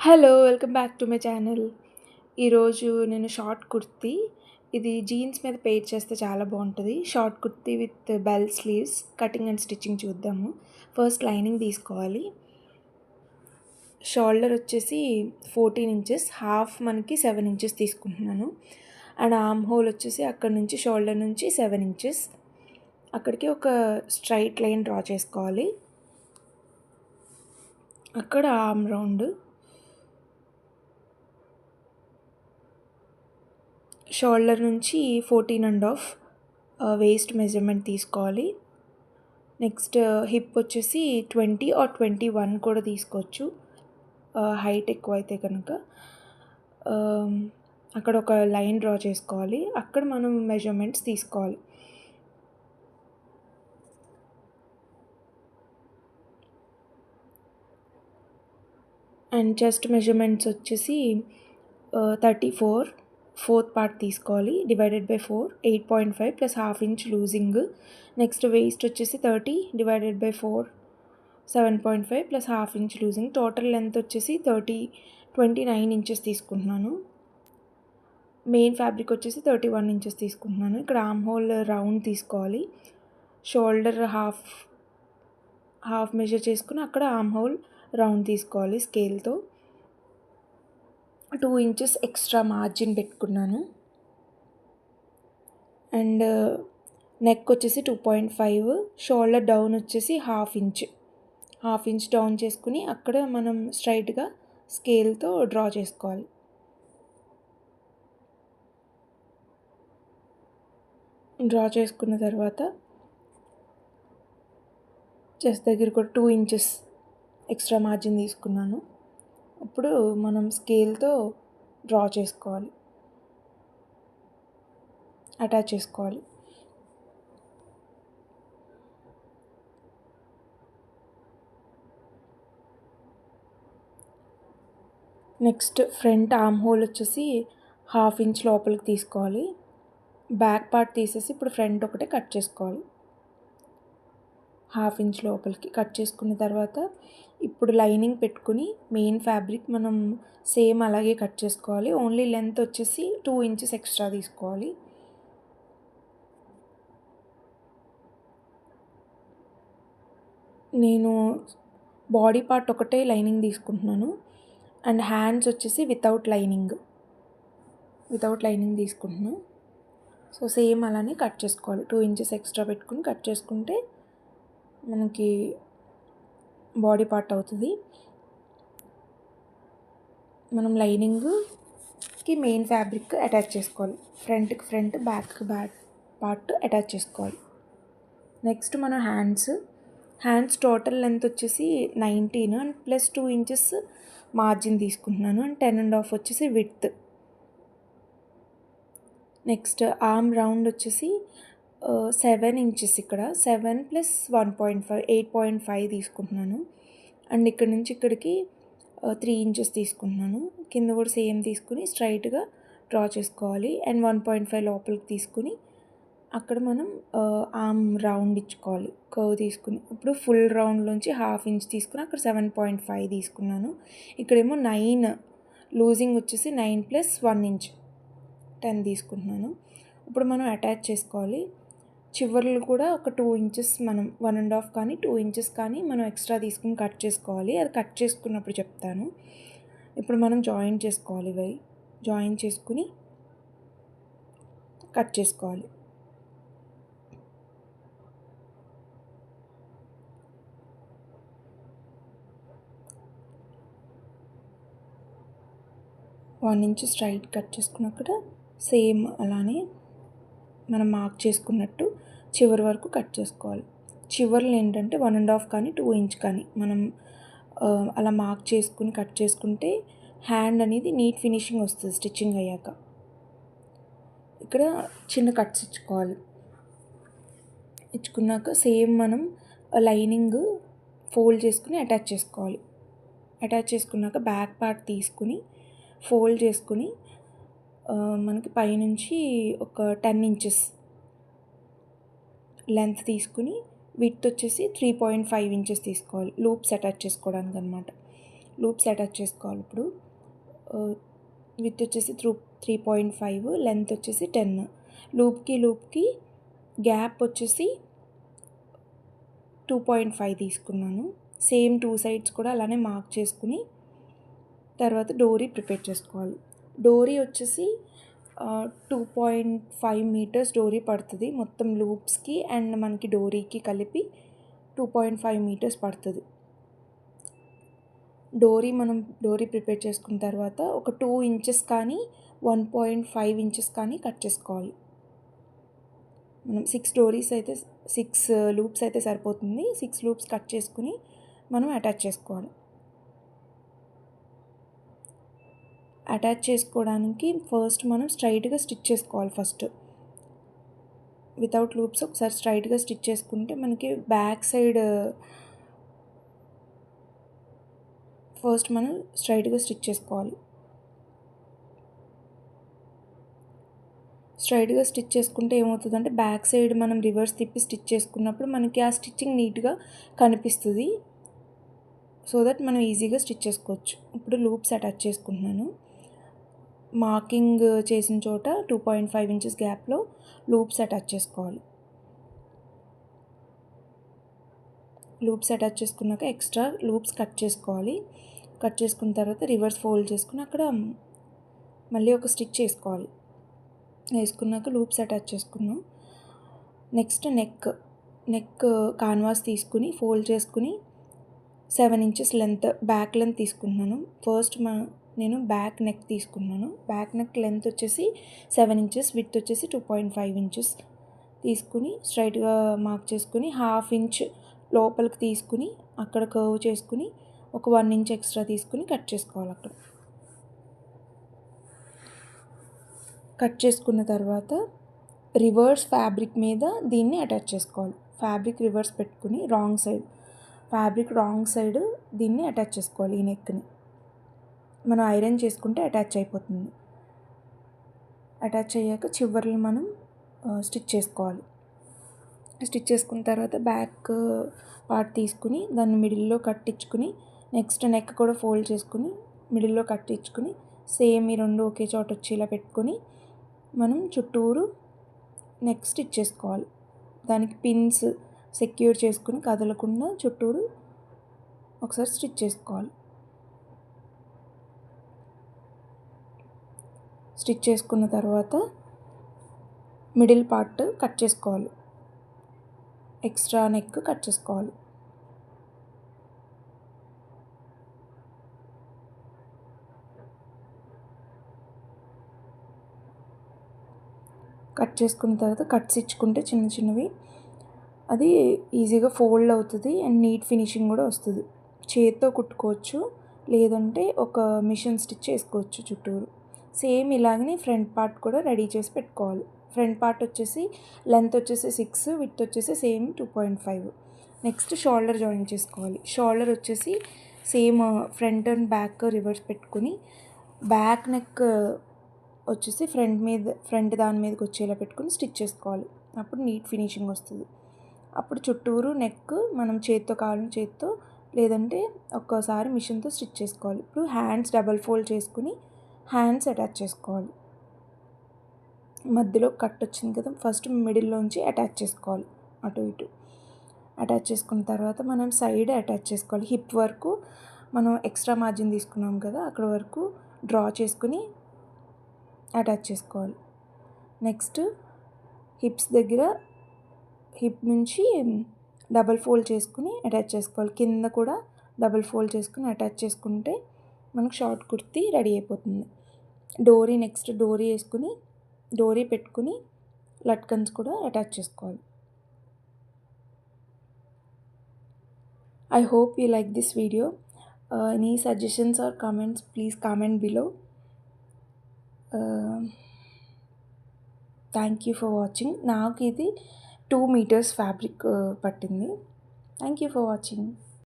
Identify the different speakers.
Speaker 1: Hello! Welcome back to my channel. ఈరోజు నేను short kurti ఇది జీన్స్ మీద పెయిర్ చేస్తే చాలా బావుంటది. Short kurti with bell sleeves cutting and stitching చూద్దాము. ఫస్ట్ లైనింగ్ తీసుకోవాలి. షోల్డర్ వచ్చేసి 14 ఇంచెస్, హాఫ్ మనకి 7 ఇంచెస్ తీసుకుంటున్నాను. అండ్ ఆర్మ్ హోల్ వచ్చేసి అక్కడి నుంచి షోల్డర్ నుంచి 7 ఇంచెస్. అక్కడికి ఒక స్ట్రైట్ లైన్ డ్రా చేసుకోవాలి. అక్కడ ఆర్మ్ రౌండ్, షోల్డర్ నుంచి 14.5 వేస్ట్ మెజర్మెంట్ తీసుకోవాలి. నెక్స్ట్ హిప్ వచ్చేసి 20 ఆర్ 21 కూడా తీసుకోవచ్చు, హైట్ ఎక్కువ అయితే కనుక. అక్కడ ఒక లైన్ డ్రా చేసుకోవాలి. అక్కడ మనం మెజర్మెంట్స్ తీసుకోవాలి. అండ్ చెస్ట్ మెజర్మెంట్స్ వచ్చేసి 34 ఫోర్త్ పార్ట్ తీసుకోవాలి. Divided by 4 8.5 plus half inch losing. Next waste వచ్చేసి 30 divided by 4 7.5 plus half inch losing. Total length వచ్చేసి 29 ఇంచెస్ తీసుకుంటున్నాను. మెయిన్ ఫ్యాబ్రిక్ వచ్చేసి 31 ఇంచెస్ తీసుకుంటున్నాను. ఇక్కడ ఆర్మ్ హోల్ రౌండ్ తీసుకోవాలి. షోల్డర్ హాఫ్ మెజర్ చేసుకుని అక్కడ ఆర్మ్ హోల్ రౌండ్ తీసుకోవాలి స్కేల్తో. 2 ఇంచెస్ ఎక్స్ట్రా మార్జిన్ పెట్టుకున్నాను. అండ్ నెక్ వచ్చేసి 2.5, షోల్డర్ డౌన్ వచ్చేసి హాఫ్ ఇంచ్ డౌన్ చేసుకుని అక్కడ మనం స్ట్రైట్గా స్కేల్తో డ్రా చేసుకోవాలి. డ్రా చేసుకున్న తర్వాత చెస్ట్ దగ్గర కూడా 2 ఇంచెస్ ఎక్స్ట్రా మార్జిన్ తీసుకున్నాను. ఇప్పుడు మనం స్కేల్తో డ్రా చేసుకోవాలి, అటాచ్ చేసుకోవాలి. నెక్స్ట్ ఫ్రంట్ ఆర్మ్ హోల్ వచ్చేసి హాఫ్ ఇంచ్ లోపలికి తీసుకోవాలి. బ్యాక్ పార్ట్ తీసేసి ఇప్పుడు ఫ్రంట్ ఒకటే కట్ చేసుకోవాలి. హాఫ్ ఇంచ్ లోపలికి కట్ చేసుకున్న తర్వాత ఇప్పుడు లైనింగ్ పెట్టుకుని మెయిన్ ఫ్యాబ్రిక్ మనం సేమ్ అలాగే కట్ చేసుకోవాలి. ఓన్లీ లెంత్ వచ్చేసి 2 ఇంచెస్ ఎక్స్ట్రా తీసుకోవాలి. నేను బాడీ పార్ట్ ఒకటే లైనింగ్ తీసుకుంటున్నాను. అండ్ హ్యాండ్స్ వచ్చేసి వితౌట్ లైనింగ్ తీసుకుంటున్నాను. సో సేమ్ అలానే కట్ చేసుకోవాలి. 2 ఇంచెస్ ఎక్స్ట్రా పెట్టుకుని కట్ చేసుకుంటే మనకి బాడీ పార్ట్ అవుతుంది. మనం లైనింగ్కి మెయిన్ ఫ్యాబ్రిక్ అటాచ్ చేసుకోవాలి. ఫ్రంట్కి ఫ్రంట్, బ్యాక్ పార్ట్ అటాచ్ చేసుకోవాలి. నెక్స్ట్ మన హ్యాండ్స్ టోటల్ లెంత్ వచ్చేసి 19 అండ్ ప్లస్ 2 ఇంచెస్ మార్జిన్ తీసుకుంటున్నాను. అండ్ 10.5 వచ్చేసి విడ్త్. నెక్స్ట్ ఆర్మ్ రౌండ్ వచ్చేసి 7 ఇంచెస్, ఇక్కడ 7 ప్లస్ 1.5 8.5 తీసుకుంటున్నాను. అండ్ ఇక్కడ నుంచి ఇక్కడికి 3 ఇంచెస్ తీసుకుంటున్నాను. కింద కూడా సేమ్ తీసుకుని స్ట్రైట్గా డ్రా చేసుకోవాలి. అండ్ 1.5 లోపలికి తీసుకుని అక్కడ మనం ఆర్మ్ రౌండ్ ఇచ్చుకోవాలి, కర్వ్ తీసుకుని. ఇప్పుడు ఫుల్ రౌండ్లోంచి హాఫ్ ఇంచ్ తీసుకుని అక్కడ 7.5 తీసుకున్నాను. ఇక్కడేమో 9 లూజింగ్ వచ్చేసి 9 ప్లస్ 1 ఇంచ్ 10 తీసుకుంటున్నాను. ఇప్పుడు మనం అటాచ్ చేసుకోవాలి. చివర్లు కూడా ఒక 2 ఇంచెస్ మనం 1.5 కానీ 2 ఇంచెస్ కానీ మనం ఎక్స్ట్రా తీసుకుని కట్ చేసుకోవాలి. అది కట్ చేసుకున్నప్పుడు చెప్తాను. ఇప్పుడు మనం జాయిన్ చేసుకోవాలి. జాయిన్ చేసుకుని కట్ చేసుకోవాలి. వన్ ఇంచ్ స్ట్రైట్ కట్ చేసుకున్నక్కడ సేమ్ అలానే మనం మార్క్ చేసుకున్నట్టు చివరి వరకు కట్ చేసుకోవాలి. చివర్లు ఏంటంటే 1.5 కానీ 2 ఇంచ్ కానీ మనం అలా మార్క్ చేసుకుని కట్ చేసుకుంటే హ్యాండ్ అనేది నీట్ ఫినిషింగ్ వస్తుంది స్టిచ్చింగ్ అయ్యాక. ఇక్కడ చిన్న కట్స్ ఇచ్చుకున్నాక సేమ్ మనం లైనింగ్ ఫోల్డ్ చేసుకుని అటాచ్ చేసుకోవాలి. అటాచ్ చేసుకున్నాక బ్యాక్ పార్ట్ తీసుకుని ఫోల్డ్ చేసుకుని మనకి పైనుంచి ఒక 10 ఇంచెస్ లెంత్ తీసుకుని విడ్త్ వచ్చేసి 3.5 ఇంచెస్ తీసుకోవాలి, లూప్స్ అటాచ్ చేసుకోవడానికి అనమాట. లూప్స్ అటాచ్ చేసుకోవాలి. ఇప్పుడు విత్ వచ్చేసి 3.5, లెంత్ వచ్చేసి 10. లూప్కి గ్యాప్ వచ్చేసి 2.5 తీసుకున్నాను. సేమ్ 2 సైడ్స్ కూడా అలానే మార్క్ చేసుకుని తర్వాత డోరీ ప్రిపేర్ చేసుకోవాలి. డోరీ వచ్చేసి 2.5 మీటర్స్ డోరీ పడుతుంది మొత్తం లూప్స్కి అండ్ మనకి డోరీకి కలిపి 2.5 మీటర్స్ పడుతుంది. డోరీ ప్రిపేర్ చేసుకున్న తర్వాత ఒక 2 ఇంచెస్ కానీ 1.5 ఇంచెస్ కానీ కట్ చేసుకోవాలి. మనం 6 లూప్స్ అయితే సరిపోతుంది. 6 లూప్స్ కట్ చేసుకుని మనం అటాచ్ చేసుకోవాలి. అటాచ్ చేసుకోవడానికి ఫస్ట్ మనం స్ట్రైట్గా స్టిచ్ చేసుకోవాలి. వితౌట్ లూప్స్ ఒకసారి స్ట్రైట్గా స్టిచ్ చేసుకుంటే మనకి బ్యాక్ సైడ్ ఫస్ట్ మనం స్ట్రైట్గా స్టిచ్ చేసుకోవాలి. స్ట్రైట్గా స్టిచ్ చేసుకుంటే ఏమవుతుందంటే బ్యాక్ సైడ్ మనం రివర్స్ తిప్పి స్టిచ్ చేసుకున్నప్పుడు మనకి ఆ స్టిచ్చింగ్ నీట్గా కనిపిస్తుంది. సో దట్ మనం ఈజీగా స్టిచ్ చేసుకోవచ్చు. ఇప్పుడు లూప్స్ అటాచ్ చేసుకుంటున్నాను. మార్కింగ్ చేసిన చోట 2.5 ఇంచెస్ గ్యాప్లో లూప్స్ అటాచ్ చేసుకోవాలి. లూప్స్ అటాచ్ చేసుకున్నాక ఎక్స్ట్రా లూప్స్ కట్ చేసుకోవాలి. కట్ చేసుకున్న తర్వాత రివర్స్ ఫోల్డ్ చేసుకుని అక్కడ మళ్ళీ ఒక స్టిచ్ వేసుకున్నాక లూప్స్ అటాచ్ చేసుకున్నాం. నెక్స్ట్ నెక్ కాన్వాస్ తీసుకుని ఫోల్డ్ చేసుకుని 7 ఇంచెస్ బ్యాక్ లెంత్ తీసుకుంటున్నాను. ఫస్ట్ నేను బ్యాక్ నెక్ తీసుకున్నాను. బ్యాక్ నెక్ లెంత్ వచ్చేసి 7 ఇంచెస్, విడ్త్ వచ్చేసి 2.5 ఇంచెస్ తీసుకుని స్ట్రైట్గా మార్క్ చేసుకుని 1/2 ఇంచ్ లోపలికి తీసుకుని అక్కడ కర్వ్ చేసుకుని ఒక 1 ఇంచ్ ఎక్స్ట్రా తీసుకుని కట్ చేసుకోవాలి. అక్కడ కట్ చేసుకున్న తర్వాత రివర్స్ ఫ్యాబ్రిక్ మీద దీన్ని అటాచ్ చేసుకోవాలి. ఫ్యాబ్రిక్ రివర్స్ పెట్టుకుని రాంగ్ సైడ్ దీన్ని అటాచ్ చేసుకోవాలి. ఈ నెక్ని మనం ఐరన్ చేసుకుంటే అటాచ్ అయిపోతుంది. అటాచ్ అయ్యాక చివర్లు మనం స్టిచ్ చేసుకోవాలి. స్టిచ్ చేసుకున్న తర్వాత బ్యాక్ పార్ట్ తీసుకుని దాన్ని మిడిల్లో కట్టించుకుని నెక్స్ట్ నెక్ కూడా ఫోల్డ్ చేసుకుని మిడిల్లో కట్టించుకుని సేమ్ ఈ రెండు ఒకే చోట వచ్చేలా పెట్టుకొని మనం చుట్టూరు నెక్ స్టిచ్ చేసుకోవాలి. దానికి పిన్స్ సెక్యూర్ చేసుకుని కదలకుండా చుట్టూరు ఒకసారి స్టిచ్ చేసుకోవాలి. స్టిచ్ చేసుకున్న తర్వాత మిడిల్ పార్ట్ కట్ చేసుకోవాలి. ఎక్స్ట్రా నెక్ కట్ చేసుకోవాలి. కట్ చేసుకున్న తర్వాత కట్స్ ఇచ్చుకుంటే చిన్నవి అది ఈజీగా ఫోల్డ్ అవుతుంది అండ్ నీట్ ఫినిషింగ్ కూడా వస్తుంది. చేత్తో కుట్టుకోవచ్చు, లేదంటే ఒక మిషన్ స్టిచ్ వేసుకోవచ్చు చుట్టూరు. సేమ్ ఇలాగనే ఫ్రంట్ పార్ట్ కూడా రెడీ చేసి పెట్టుకోవాలి. ఫ్రంట్ పార్ట్ వచ్చేసి లెంత్ వచ్చేసి 6, విడ్త్ వచ్చేసి సేమ్ 2.5. నెక్స్ట్ షోల్డర్ జాయిన్ చేసుకోవాలి. షోల్డర్ వచ్చేసి same front and back reverse పెట్టుకుని బ్యాక్ నెక్ వచ్చేసి ఫ్రంట్ దాని మీదకి వచ్చేలా పెట్టుకుని స్టిచ్ చేసుకోవాలి. అప్పుడు నీట్ ఫినిషింగ్ వస్తుంది. అప్పుడు చుట్టూరు నెక్ మనం చేత్తో లేదంటే ఒక్కోసారి మిషన్తో స్టిచ్ చేసుకోవాలి. ఇప్పుడు హ్యాండ్స్ డబల్ ఫోల్డ్ చేసుకుని హ్యాండ్స్ అటాచ్ చేసుకోవాలి. మధ్యలో కట్ వచ్చింది కదా, ఫస్ట్ మిడిల్లోంచి అటాచ్ చేసుకోవాలి. అటు ఇటు అటాచ్ చేసుకున్న తర్వాత మనం సైడ్ అటాచ్ చేసుకోవాలి. హిప్ వరకు మనం ఎక్స్ట్రా మార్జిన్ తీసుకున్నాం కదా, అక్కడ వరకు డ్రా చేసుకుని అటాచ్ చేసుకోవాలి. నెక్స్ట్ హిప్స్ దగ్గర హిప్ నుంచి డబల్ ఫోల్డ్ చేసుకుని అటాచ్ చేసుకోవాలి. కింద కూడా డబల్ ఫోల్డ్ చేసుకుని అటాచ్ చేసుకుంటే మనకు షార్ట్ కుర్తీ రెడీ అయిపోతుంది. నెక్స్ట్ డోరీ పెట్టుకుని లట్కన్స్ కూడా అటాచ్ చేసుకోవాలి. I hope you like this video. Any suggestions or comments, please comment below. Thank you for watching. నాకు ఇది 2 meters ఫ్యాబ్రిక్ పట్టింది. Thank you for watching.